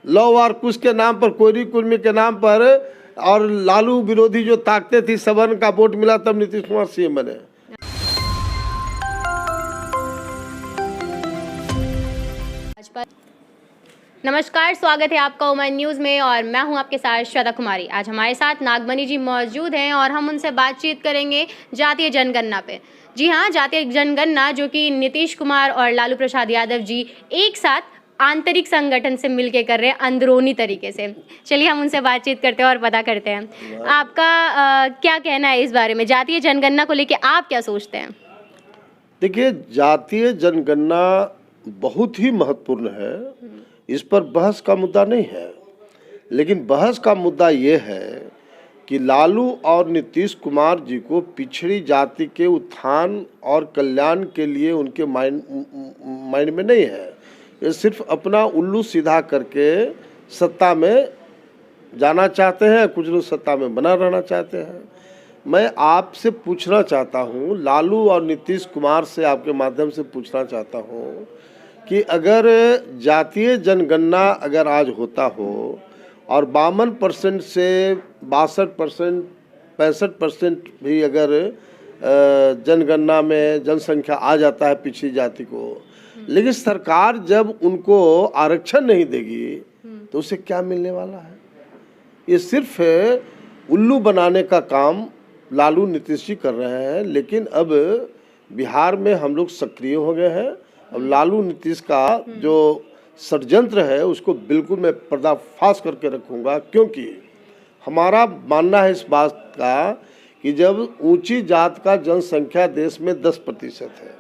Law और कुछ के नाम पर, कोयरी कुर्मी के नाम पर, और लालू विरोधी जो ताकतें थी, सवर्ण का वोट मिला तब नीतीश कुमार सीएम बने। नमस्कार, स्वागत है आपका ओमन न्यूज़ में और मैं हूं आपके साथ श्वेता कुमारी। आज हमारे साथ नागमणि जी मौजूद हैं और हम उनसे बातचीत करेंगे जातीय जनगणना पे। जी हाँ, जातीय जनगणना जो कि नीतीश कुमार और लालू प्रसाद यादव जी एक साथ आंतरिक संगठन से मिलके कर रहे हैं, अंदरूनी तरीके से। चलिए हम उनसे बातचीत करते हैं और पता करते हैं आपका क्या कहना है इस बारे में, जातीय जनगणना को लेके आप क्या सोचते हैं? देखिए, जातीय जनगणना बहुत ही महत्वपूर्ण है, इस पर बहस का मुद्दा नहीं है। लेकिन बहस का मुद्दा ये है कि लालू और नीतीश कुमार जी को पिछड़ी जाति के उत्थान और कल्याण के लिए उनके माइंड में नहीं है। ये सिर्फ अपना उल्लू सीधा करके सत्ता में जाना चाहते हैं, कुछ लोग सत्ता में बना रहना चाहते हैं। मैं आपसे पूछना चाहता हूँ, लालू और नीतीश कुमार से आपके माध्यम से पूछना चाहता हूँ कि अगर जातीय जनगणना अगर आज होता हो और 52% से 62%, 65% भी अगर जनगणना में जनसंख्या आ जाता है पिछड़ी जाति को, लेकिन सरकार जब उनको आरक्षण नहीं देगी तो उसे क्या मिलने वाला है? ये सिर्फ उल्लू बनाने का काम लालू नीतीश जी कर रहे हैं। लेकिन अब बिहार में हम लोग सक्रिय हो गए हैं। अब लालू नीतीश का जो षड्यंत्र है उसको बिल्कुल मैं पर्दाफाश करके रखूंगा, क्योंकि हमारा मानना है इस बात का कि जब ऊंची जात का जनसंख्या देश में 10% है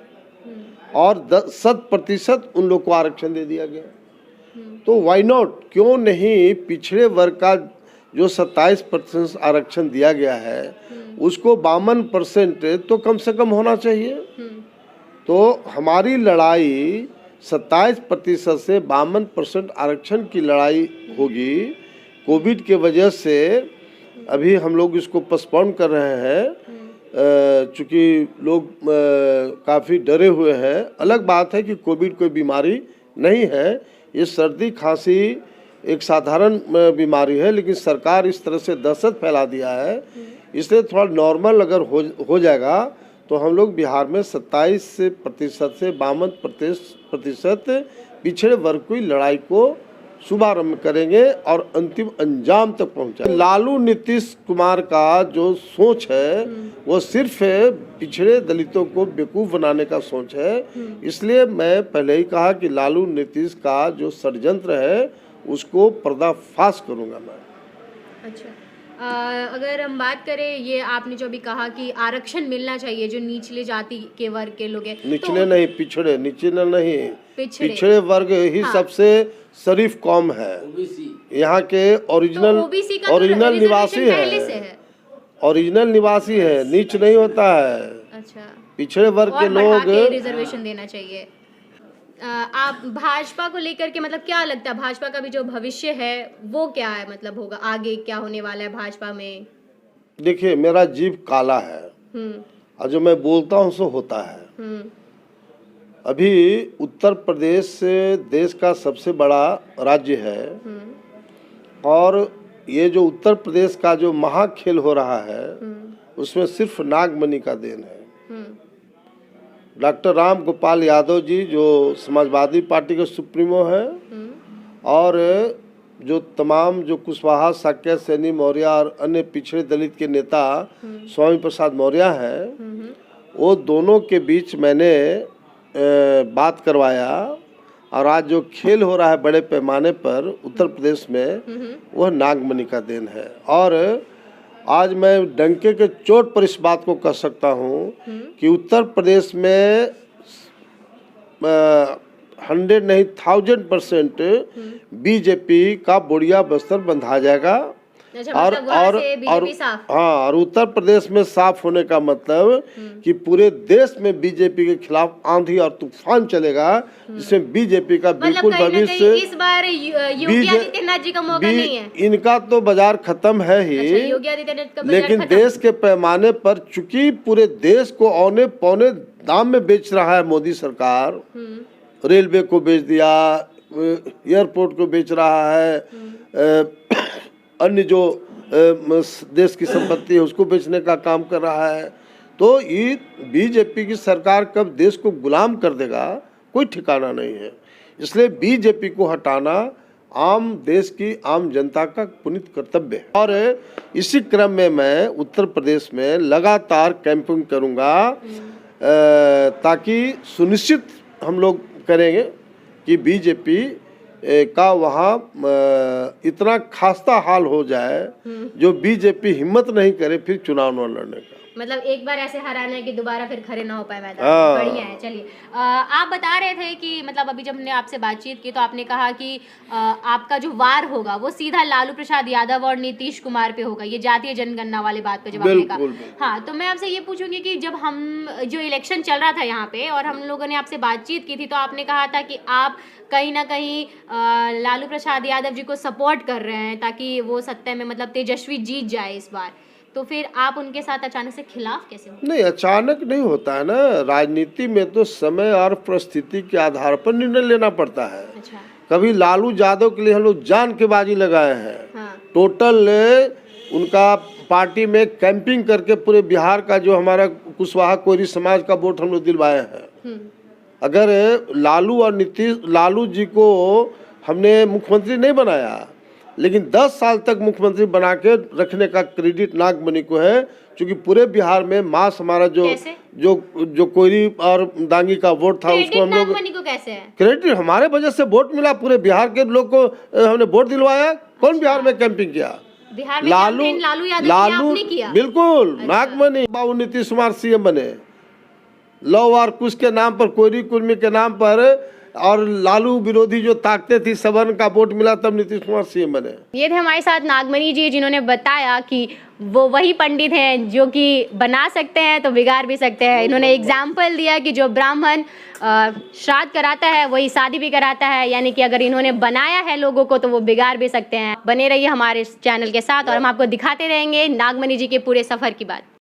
और 100% उन लोग को आरक्षण दे दिया गया, तो वाई नॉट, क्यों नहीं पिछड़े वर्ग का जो 27% आरक्षण दिया गया है उसको 52% तो कम से कम होना चाहिए। तो हमारी लड़ाई 27% से 52% आरक्षण की लड़ाई होगी। कोविड के वजह से अभी हम लोग इसको पोस्टपोन कर रहे हैं, चूँकि लोग काफ़ी डरे हुए हैं। अलग बात है कि कोविड कोई बीमारी नहीं है, ये सर्दी खांसी एक साधारण बीमारी है, लेकिन सरकार इस तरह से दहशत फैला दिया है, इसलिए थोड़ा नॉर्मल अगर हो जाएगा तो हम लोग बिहार में 27% से 52% पिछड़े वर्ग की लड़ाई को शुभारंभ करेंगे और अंतिम अंजाम तक पहुंचाएंगे। लालू नीतीश कुमार का जो सोच है वो सिर्फ पिछड़े दलितों को बेवकूफ़ बनाने का सोच है। इसलिए मैं पहले ही कहा कि लालू नीतीश का जो षड्यंत्र है उसको पर्दाफाश करूंगा मैं। अच्छा, अगर हम बात करें, ये आपने जो भी कहा कि आरक्षण मिलना चाहिए जो निचले जाति के वर्ग के लोग हैं, निचले तो नहीं, पिछड़े, निचले नहीं, पिछड़े वर्ग ही हाँ। सबसे शरीफ कौम है। यहाँ के ओरिजिनल निवासी है, ओरिजिनल निवासी है, नीच नहीं होता है। अच्छा, पिछड़े वर्ग के लोग रिजर्वेशन देना चाहिए। आप भाजपा को लेकर के मतलब क्या लगता है, भाजपा का भी जो भविष्य है वो क्या है, मतलब होगा आगे क्या होने वाला है भाजपा में? देखिए, मेरा जीव काला है और जो मैं बोलता हूँ सो होता है। अभी उत्तर प्रदेश देश का सबसे बड़ा राज्य है और ये जो उत्तर प्रदेश का जो महाखेल हो रहा है उसमें सिर्फ नागमणि का देन है। डॉक्टर राम गोपाल यादव जी जो समाजवादी पार्टी के सुप्रीमो हैं और जो तमाम जो कुशवाहा, साक्य, सैनी मौर्य और अन्य पिछड़े दलित के नेता स्वामी प्रसाद मौर्य हैं, वो दोनों के बीच मैंने बात करवाया और आज जो खेल हो रहा है बड़े पैमाने पर उत्तर प्रदेश में वह नागमणि का देन है। और आज मैं डंके के चोट पर इस बात को कह सकता हूँ कि उत्तर प्रदेश में 100 नहीं 1000% बीजेपी का बोरिया बस्तर बंधा जाएगा। और हाँ, और उत्तर प्रदेश में साफ होने का मतलब कि पूरे देश में बीजेपी के खिलाफ आंधी और तूफान चलेगा, जिसमें बीजेपी का बिल्कुल भविष्य इस बार योगी आदित्यनाथ जी का मौका नहीं है। इनका तो बाजार खत्म है ही। अच्छा, योगी आदित्यनाथ का लेकिन देश के पैमाने पर चूंकि पूरे देश को औने पौने दाम में बेच रहा है मोदी सरकार, रेलवे को बेच दिया, एयरपोर्ट को बेच रहा है, अन्य जो देश की संपत्ति है उसको बेचने का काम कर रहा है। तो ये बीजेपी की सरकार कब देश को गुलाम कर देगा कोई ठिकाना नहीं है। इसलिए बीजेपी को हटाना आम देश की आम जनता का पुनीत कर्तव्य है। और इसी क्रम में मैं उत्तर प्रदेश में लगातार कैंपिंग करूंगा ताकि सुनिश्चित हम लोग करेंगे कि बीजेपी का वहाँ इतना खास्ता हाल हो जाए जो बीजेपी हिम्मत नहीं करे फिर चुनाव न लड़ने का। मतलब एक बार ऐसे हराना है कि दोबारा फिर खड़े ना हो पाए मैदान। हाँ। बढ़िया है। चलिए, आप बता रहे थे कि मतलब अभी जब हमने आपसे बातचीत की तो आपने कहा कि आपका जो वार होगा वो सीधा लालू प्रसाद यादव और नीतीश कुमार पे होगा, ये जातीय जनगणना वाली बात पे जब आपने कहा। हाँ, तो मैं आपसे ये पूछूंगी कि जब हम जो इलेक्शन चल रहा था यहाँ पे और हम लोगों ने आपसे बातचीत की थी तो आपने कहा था कि आप कहीं ना कहीं लालू प्रसाद यादव जी को सपोर्ट कर रहे हैं ताकि वो सत्ता में मतलब तेजस्वी जीत जाए इस बार। तो फिर आप उनके साथ अचानक से खिलाफ कैसे हो? नहीं, अचानक नहीं होता है ना। राजनीति में तो समय और परिस्थिति के आधार पर निर्णय लेना पड़ता है। अच्छा। कभी लालू यादव के लिए हम लोग जान के बाजी लगाए हैं। हाँ। टोटल उनका पार्टी में कैंपिंग करके पूरे बिहार का जो हमारा कुशवाहा कोयरी समाज का वोट हम लोग दिलवाए हैं। अगर लालू जी को हमने मुख्यमंत्री नहीं बनाया लेकिन 10 साल तक मुख्यमंत्री बना के रखने का क्रेडिट नागमणि को है, क्योंकि पूरे बिहार में मास हमारा जो कोयरी और दांगी का वोट था उसको हम लोग नागमणि को कैसे है क्रेडिट हमारे वजह से वोट मिला। पूरे बिहार के लोग को हमने वोट दिलवाया। कौन बिहार में कैंपिंग किया? बिहार में लालू यादव आपने किया। बिल्कुल। अच्छा। नागमणि बाबू नीतीश कुमार सीएम बने, लव और कुश के नाम पर, कोयरी कुर्मी के नाम पर, और लालू विरोधी जो ताकते थी सवर्ण का वोट मिला तब नीतीश कुमार सीएम बने। ये थे हमारे साथ नागमणि जी जिन्होंने बताया कि वो वही पंडित हैं जो कि बना सकते हैं तो बिगाड़ भी सकते हैं। इन्होंने एग्जाम्पल दिया कि जो ब्राह्मण श्राद्ध कराता है वही शादी भी कराता है, यानी कि अगर इन्होंने बनाया है लोगों को तो वो बिगाड़ भी सकते हैं। बने रहिए हमारे चैनल के साथ और हम आपको दिखाते रहेंगे नागमणि जी के पूरे सफर की बात।